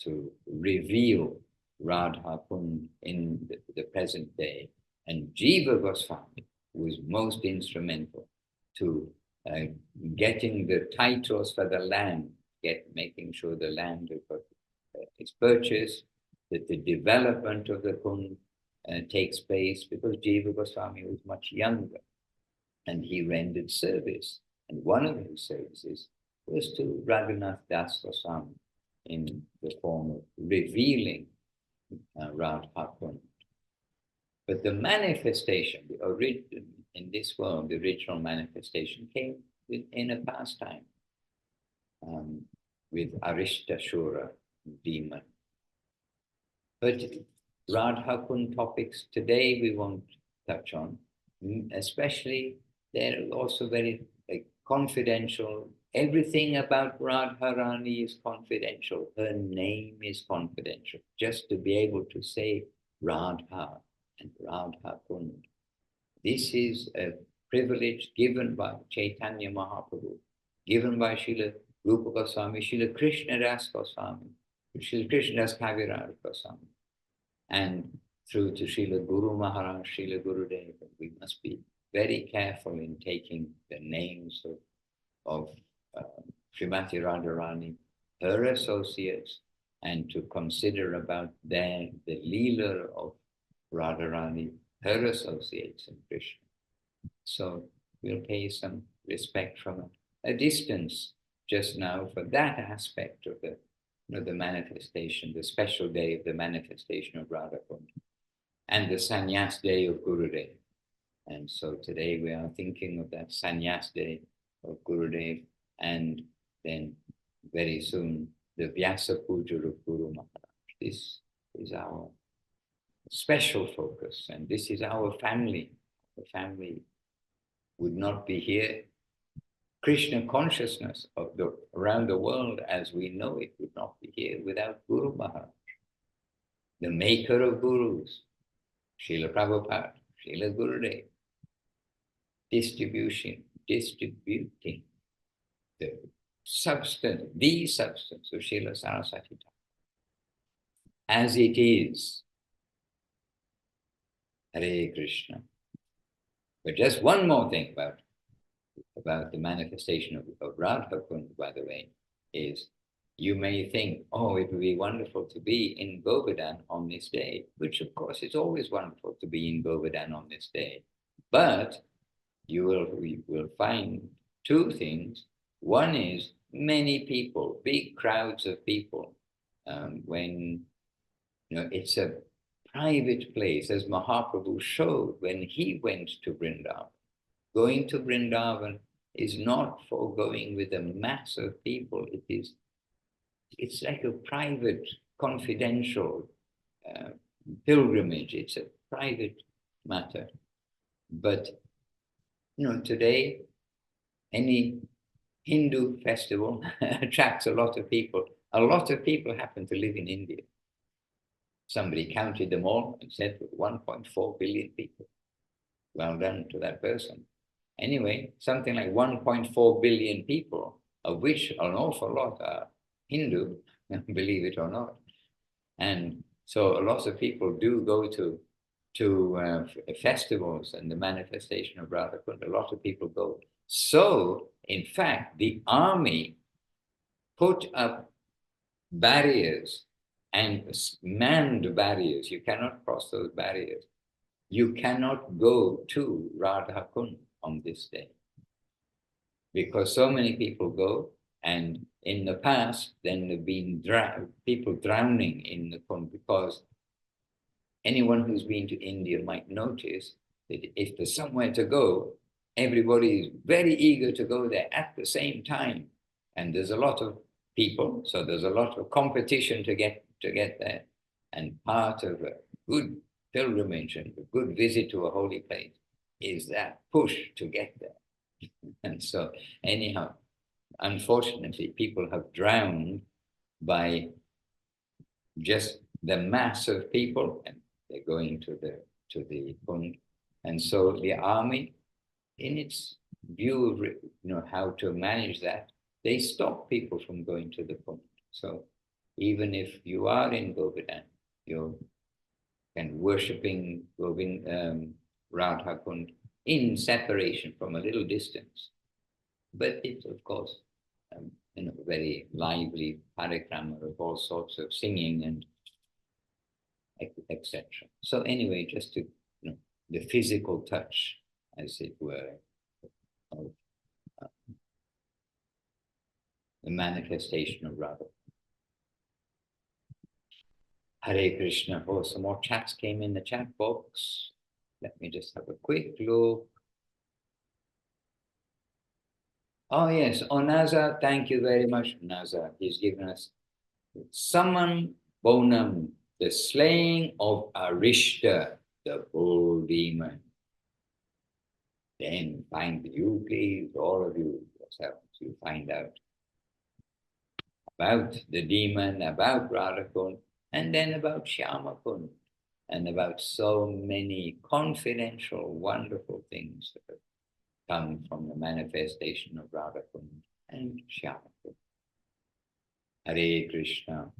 to reveal Radha-kunda in the present day. And Jiva Goswami was most instrumental to getting the titles for the land, making sure the land is purchased, that the development of the kund takes place, because Jiva Goswami was much younger and he rendered service. And one of his services was to Raghunath Das Goswami in the form of revealing Radha-kunda. But the manifestation, in this world, the original manifestation came in a past time with Arishtashura, demon. But Radha-kunda topics today we won't touch on, especially they're also very confidential. Everything about Radharani is confidential. Her name is confidential. Just to be able to say Radha and Radha-kunda. This is a privilege given by Chaitanya Mahaprabhu, given by Srila Rupa Goswami, Srila Krishna Das Goswami, Srila Krishna Das Kaviraj Goswami, and through to Srila Guru Maharaj, Srila Gurudeva. We must be very careful in taking the names of Srimati Radharani, her associates, and to consider about the Leela of Radharani, her associates in Krishna. So we'll pay some respect from a distance just now for that aspect of the manifestation, the special day of the manifestation of Radha-kunda, and the Sannyas day of Gurudeva. And so today we are thinking of that Sannyas day of Gurudeva, and then very soon the Vyasa Puja of Guru Maharaj. This is our special focus, and this is our family. The family would not be here. Krishna consciousness around the world as we know it would not be here without Guru Maharaj, the maker of gurus, Srila Prabhupada, Srila Gurudeva, distributing the substance of Srila Saraswati as it is. Hare Krishna. But just one more thing about the manifestation of Radha-kunda, by the way, is you may think, oh, it would be wonderful to be in Govardhan on this day, which of course it's always wonderful to be in Govardhan on this day. But you will find two things. One is many people, big crowds of people, when it's a private place, as Mahaprabhu showed when he went to Vrindavan. Going to Vrindavan is not for going with a mass of people. It's like a private, confidential pilgrimage. It's a private matter. But today, any Hindu festival attracts a lot of people. A lot of people happen to live in India. Somebody counted them all and said 1.4 billion people. Well done to that person. Anyway, something like 1.4 billion people, of which an awful lot are Hindu, believe it or not. And so a lot of people do go to festivals and the manifestation of Radha-kunda. A lot of people go. So, in fact, the army put up barriers and manned barriers. You cannot cross those barriers. You cannot go to Radha-kunda on this day, because so many people go, and in the past, then there have been people drowning in the Kund, because anyone who's been to India might notice that if there's somewhere to go, everybody is very eager to go there at the same time, and there's a lot of people, so there's a lot of competition to get there, and part of a good pilgrimage and a good visit to a holy place is that push to get there. And so anyhow, unfortunately, people have drowned by just the mass of people, and they're going to the Kund. And so the army, in its view of how to manage that, they stop people from going to the Kund. So even if you are in Govardhan, you're worshipping Radha-kunda in separation from a little distance. But it's, of course, very lively parikrama of all sorts of singing and etc. So anyway, just to, the physical touch, as it were, of the manifestation of Radha. Hare Krishna. Oh, some more chats came in the chat box. Let me just have a quick look. Oh yes, Naza, thank you very much, Naza. He's given us Saman Bonam, the slaying of Arishta, the bull demon. Then find you, please, all of you yourselves, you find out about the demon, about Radha-kunda, and then about Shyama-kunda, and about so many confidential, wonderful things that have come from the manifestation of Radha-kunda and Shyama-kunda. Hare Krishna.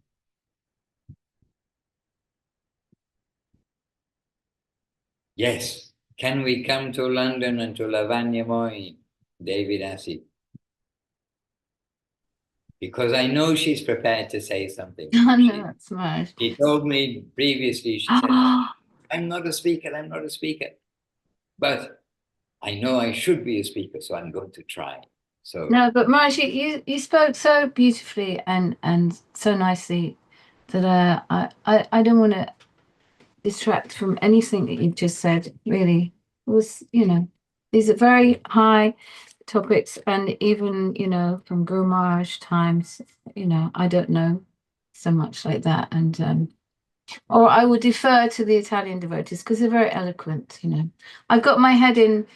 Yes, can we come to London and to Lavanya, David Asi? Because I know she's prepared to say something. I know, that's right. She told me previously, she said, I'm not a speaker, I'm not a speaker. But I know I should be a speaker, so I'm going to try. So No, but Maharaj, you spoke so beautifully and so nicely that I don't want to distract from anything that you've just said. Really, it was, these are very high topics, and even from Guru Maharaj times, I don't know so much like that, and or I would defer to the Italian devotees because they're very eloquent. I've got my head in.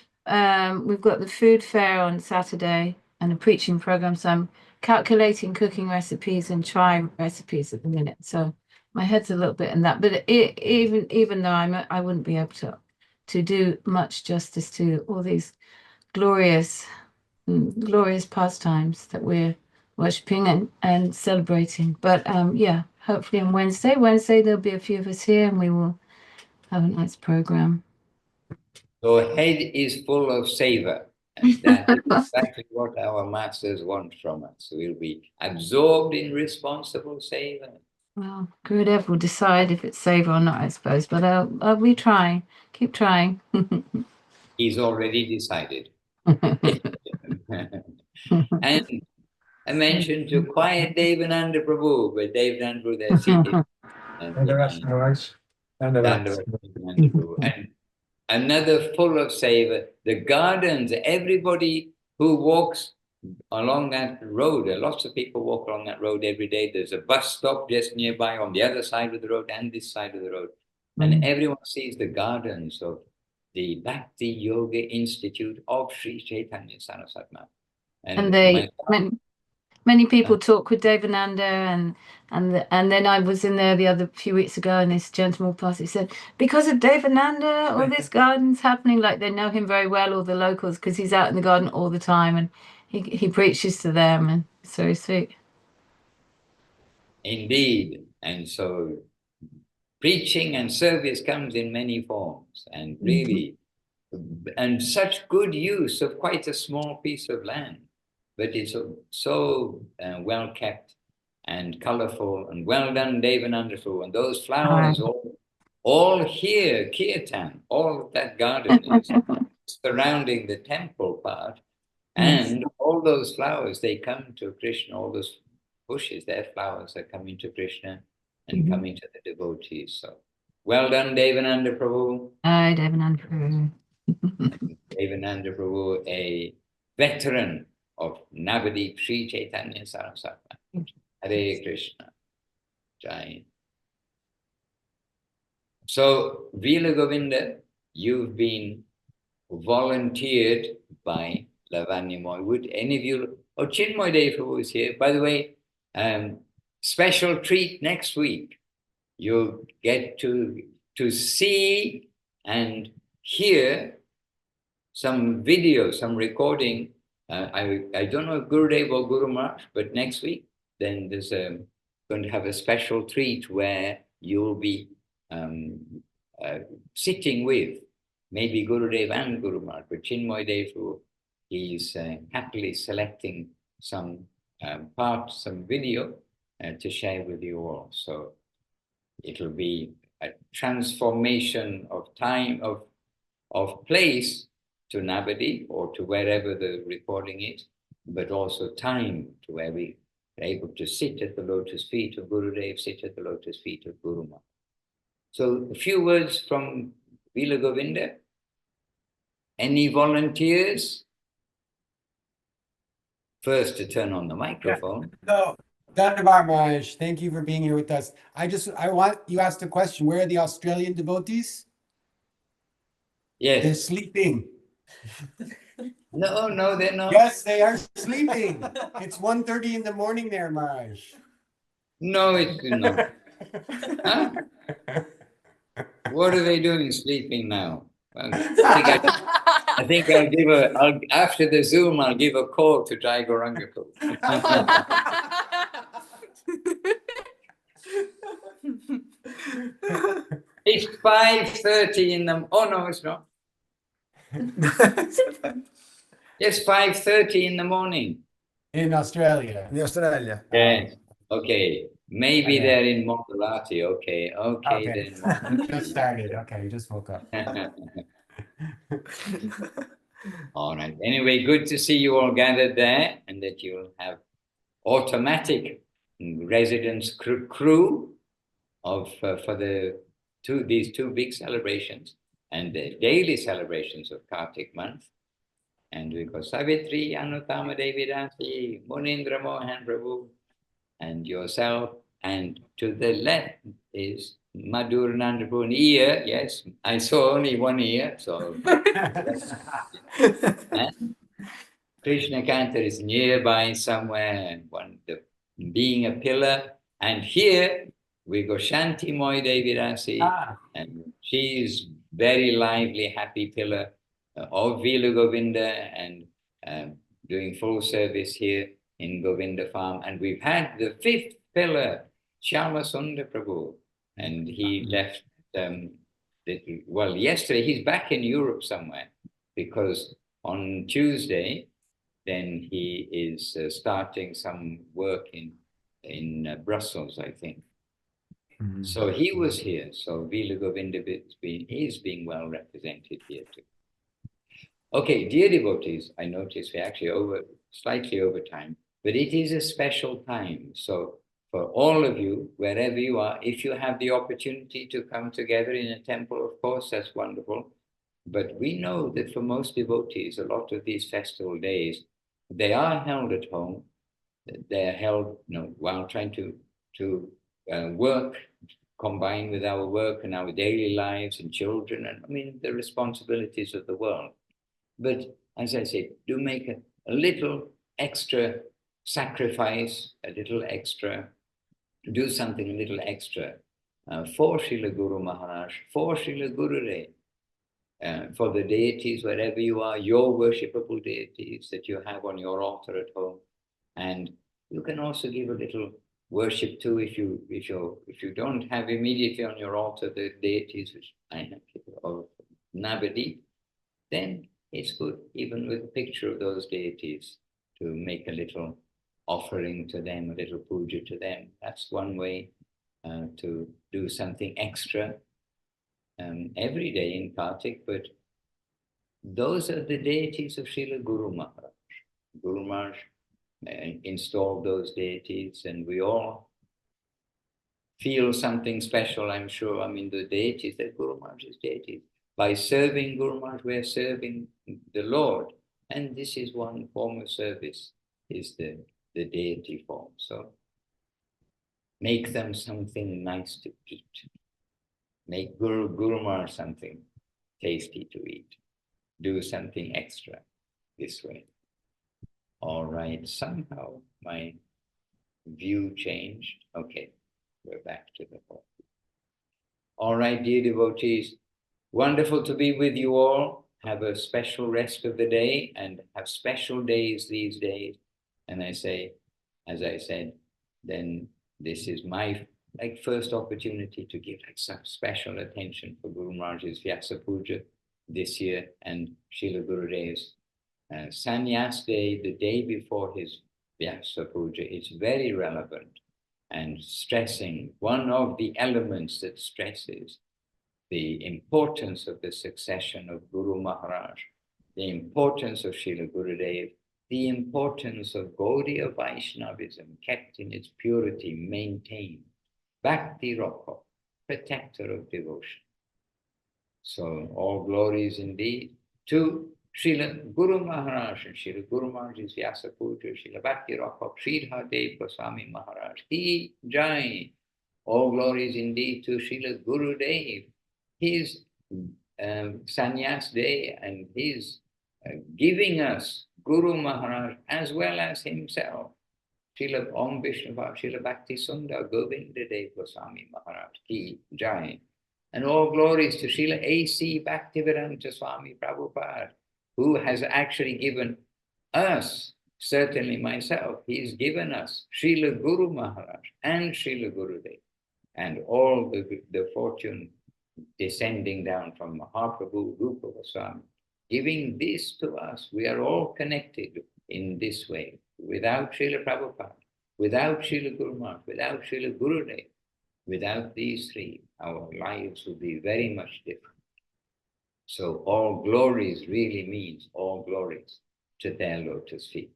We've got the food fair on Saturday and a preaching program, so I'm calculating cooking recipes and chai recipes at the minute. So my head's a little bit in that, but even though I wouldn't be able to do much justice to all these glorious glorious pastimes that we're worshipping and celebrating. But yeah, hopefully on Wednesday there'll be a few of us here and we will have a nice program. So head is full of savor, and that is exactly what our masters want from us. We'll be absorbed in responsible savor. Well, Gurudeva will decide if it's savor or not, I suppose. But I'll be trying. Keep trying. He's already decided. And I mentioned to quiet Devananda Prabhu, but Devananda Prabhu there seated. And another full of savor. The gardens, everybody who walks along that road, lots of people walk along that road every day. There's a bus stop just nearby on the other side of the road and this side of the road. And everyone sees the gardens of the Bhakti Yoga Institute of Sri Chaitanya Saraswati. And many people talk with Devananda, and then I was in there the other few weeks ago, and this gentleman passed. He said, because of Devananda, all this garden's happening. Like they know him very well, all the locals, because he's out in the garden all the time, and he preaches to them, and it's very sweet. Indeed, and so preaching and service comes in many forms, and really, and such good use of quite a small piece of land. But it's so well kept and colorful and well done, Devananda. And those flowers, all here, Kirtan, all of that garden is surrounding the temple part. And all those flowers, they come to Krishna, all those bushes, their flowers are coming to Krishna and coming to the devotees. So well done, Devananda Prabhu. Hi, Devananda Prabhu. Devananda Prabhu, a veteran of Navadip Sri Chaitanya Saraswati. Hare Krishna. Jai. So, Vila Govinda, you've been volunteered by Lavanya. Would any of you, Chinmoy Dev who is here, by the way, special treat next week. You'll get to see and hear some video, some recording. I don't know if Gurudeva or Guru Maharaj, but next week, then there's going to have a special treat where you'll be sitting with maybe Gurudeva and Guru Maharaj, but Chinmoy Dev, who he's happily selecting some parts, some video to share with you all. So it'll be a transformation of time, of place to Navadip or to wherever the recording is, but also time to where we are able to sit at the lotus feet of Gurudev, sit at the lotus feet of Guru Maharaj. So a few words from Vila Govinda. Any volunteers? First to turn on the microphone. No, Dhanyavad Maharaj, thank you for being here with us. You asked a question, where are the Australian devotees? Yes. They're sleeping. No, they're not. Yes, they are sleeping. It's 1:30 in the morning there, Maharaj. No, it's not. Huh? What are they doing sleeping now? Well, I think after the Zoom, I'll give a call to Jai Gauranga. It's 5:30 in the, oh no, it's not. It's 5:30 in the morning. In Australia. In Australia. Yes. Okay. Maybe they're in Mongalati. Okay. Then. You just started. Okay, you just woke up. All right. Anyway, good to see you all gathered there, and that you'll have automatic residence crew of for these two big celebrations and the daily celebrations of Kartik month. And we've got Savitri, Anutama Devi Dasi, Munindra Mohan Prabhu, and yourself. And to the left is Madhur Nandapur, an ear. Yes, I saw only one ear. So and Krishna Kanta is nearby somewhere, being a pillar. And here we go Shanti Moy Devi Rasi, and she's very lively, happy pillar of Vila Govinda, and doing full service here in Govinda Farm. And we've had the 5th pillar, Shyama Sundar Prabhu, and he left, well, yesterday. He's back in Europe somewhere, because on Tuesday, then he is starting some work in Brussels, I think. So he was here. So Vila Govinda is being well represented here too. Okay, dear devotees, I notice we're actually slightly over time, but it is a special time. So for all of you, wherever you are, if you have the opportunity to come together in a temple, of course, that's wonderful. But we know that for most devotees, a lot of these festival days, they are held at home. They're held, while trying to work, combined with our work and our daily lives and children, and the responsibilities of the world. But as I say, do make a little extra sacrifice, a little extra, do something a little extra for Srila Guru Maharaj, for Srila Gurudev, for the deities wherever you are, your worshipable deities that you have on your altar at home. And you can also give a little worship too if you don't have immediately on your altar the deities which I have of Navadip, then it's good, even with a picture of those deities, to make a little offering to them, a little puja to them. That's one way to do something extra every day in Kartik. But those are the deities of Srila Guru Maharaj. Guru Maharaj installed those deities, and we all feel something special, I'm sure. The deities, that Guru Maharaj's deities. By serving Guru Maharaj, we are serving the Lord. And this is one form of service, is the deity form. So make them something nice to eat. Make Guru Maharaj something tasty to eat. Do something extra this way. All right, somehow my view changed. Okay, we're back to the point. All right, dear devotees, wonderful to be with you all. Have a special rest of the day and have special days these days. And I say, as I said, then this is my first opportunity to give some special attention for Guru Maharaj's Vyasa Puja this year and Srila Gurudev's Sannyasa Day, the day before his Vyasa Puja. Is very relevant and stressing one of the elements that stresses the importance of the succession of Guru Maharaj, the importance of Srila Gurudev, the importance of Gaudiya Vaishnavism kept in its purity, maintained, Bhakti Rokha, protector of devotion. So all glories indeed to Srila Guru Maharaj and Srila Guru Maharaj's Vyasa Puja, Srila Bhakti Rokha, Sridhar Dev Goswami Maharaj Ki Jai. All glories indeed to Srila Gurudev, his Sannyasa Day and his giving us Guru Maharaj as well as himself. Srila Om Vishnu Srila Bhakti Sundar Govinda Dev Goswami Maharaj Ki Jai. And all glories to Srila A.C. Bhaktivedanta Swami Prabhupada, who has actually given us, certainly myself, he's given us Srila Guru Maharaj and Srila Gurudev, and all the fortune descending down from Mahaprabhu, Rupa Goswami, giving this to us. We are all connected in this way. Without Srila Prabhupada, without Srila Guru Maharaj, without Srila Gurudev, without these three, our lives would be very much different. So all glories really means all glories to their lotus feet.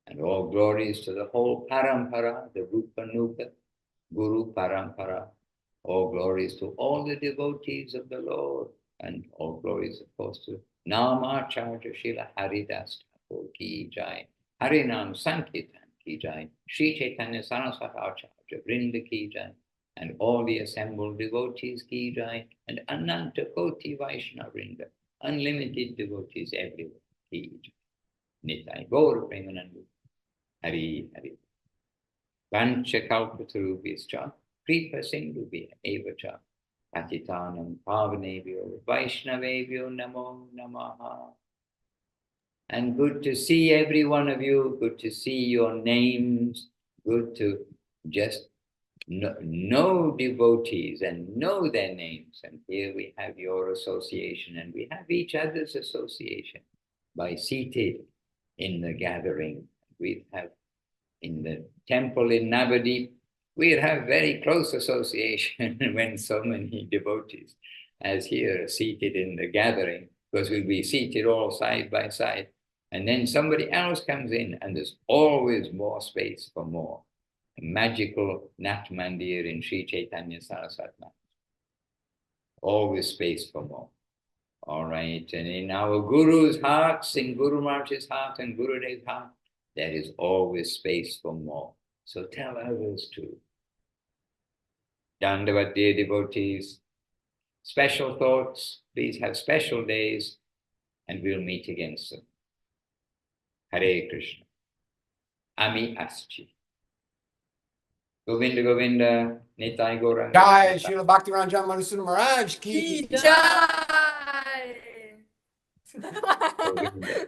And all glories to the whole parampara, the Rupa Nupa, Guru Parampara. All glories to all the devotees of the Lord. And all glories, of course, to Namacharya Srila Haridas Thakur Ki Jai. Harinam Sankirtan Ki Jai. Sri Chaitanya Saraswati Acharya Vrinda Ki Jai. And all the assembled devotees Ki Jai. And Ananta Koti Vaishnava Vrinda. Unlimited devotees everywhere. Ki Jai. Nitai Gaur Premanandu. Hari Hari. Vancha Kalpatarubhyascha. Kripa Sindhubhya Evacha. Patitanam Pavanebhyo Vaishnavebhyo Namo Namaha. And good to see every one of you, good to see your names, good to just know devotees and know their names. And here we have your association, and we have each other's association by seated in the gathering. We have in the temple in Navadip, we have very close association when so many devotees as here are seated in the gathering, because we'll be seated all side by side. And then somebody else comes in and there's always more space for more. A magical Nat Mandir in Sri Chaitanya Saraswati. Always space for more. All right. And in our Guru's hearts, in Guru Maharaj's heart and Gurudev's heart, there is always space for more. So tell others too. Dandavat, dear devotees, special thoughts, please have special days, and we'll meet again soon. Hare Krishna. Ami Aschi. Govinda Govinda, Nitai Gauranga. Jai Srila Bhaktivedanta Madhusudana Maharaj ki Jai. Govinda.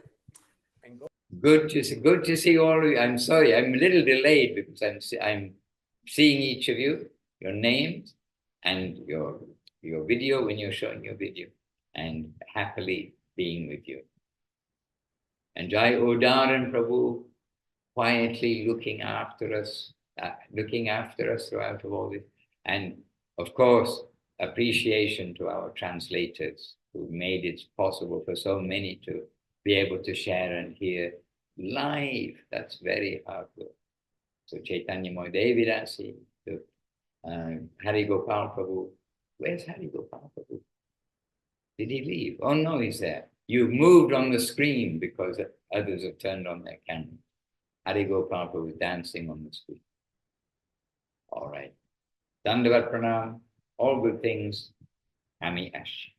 Good to see all of you. I'm sorry, I'm a little delayed because I'm seeing each of you, your names and your video when you're showing your video, and happily being with you. And Jai Udaran Prabhu, quietly looking after us throughout all this. And of course, appreciation to our translators who made it possible for so many to be able to share and hear live. That's very hard work. So Chaitanya Devi Dasi, to Hari Gopal Prabhu. Where's Hari Gopal Prabhu? Did he leave? Oh no, he's there. You've moved on the screen because others have turned on their camera. Hari Gopal Prabhu dancing on the screen. All right. Dandavat Pranam, all good things. Ami Ash.